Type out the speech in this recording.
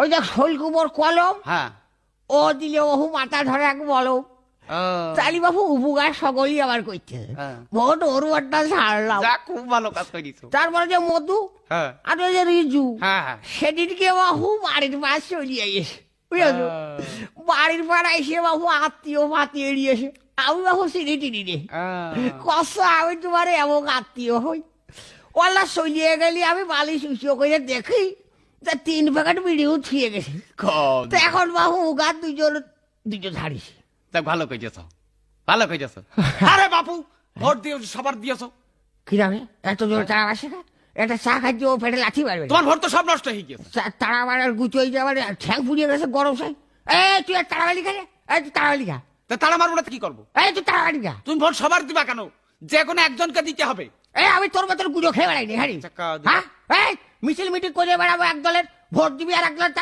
ওই দেখ শৈলকুবর কলম, হ্যাঁ ও দিলে ওহু মাথা ধরে এক বলো তালি বাবু উপকার সকলই আবার করছে। ভোট ওর ভোটটা ছাড়লাম। যা, খুব ভালো কাজ করেছো। তারপরে যে মধু হ্যাঁ আর ওই যে রিজু, হ্যাঁ হ্যাঁ সেদিনকে বাবু বাড়ির পাশ চলিয়ে গেছে, বুঝেছো? বাড়ির পাড়া এসে বাবু আত্মীয় ফাতিয়ে দিয়েছে। আমি বাবু চিনি টিনি রে, কষ্ট আমি তোমার এমন আত্মীয় হই। ওলা চলিয়ে গেলি আমি বালি শুষিয়ে করে দেখি তা 3 প্যাকেট বিড়িও ছুঁয়ে গেছে। তো এখন বাবু উগার দুজন ছাড়িস। তা ভালো করেছ, ভালো করেছ। আরে বাপু, ভোট দিয়ে সবার দিয়েছো। কি জানে এত জোর তারা আসে না? একটা চা খাইতে ও পেটে লাঠি মারবে। তোমার ভোট তো সব নষ্ট হয়ে গেছে। তারা মারার গুছোই যাবার ঠ্যাং ফুরিয়ে গেছে গরম সাই। তুই আর তাড়াবাড়ি খা রে, তুই তাড়াবাড়ি খা। তা তারা মারবো না, কি করবো? তুই তাড়াবাড়ি খা। তুমি ভোট সবার দিবা কেন? যে কোনো একজনকে দিতে হবে। আমি তোর মতন গুজো খেয়ে বেড়াইনি। হ্যাঁ, মিছিল মিটিং করে বেড়াবো, এক দলের ভোট দিবি আর এক দলের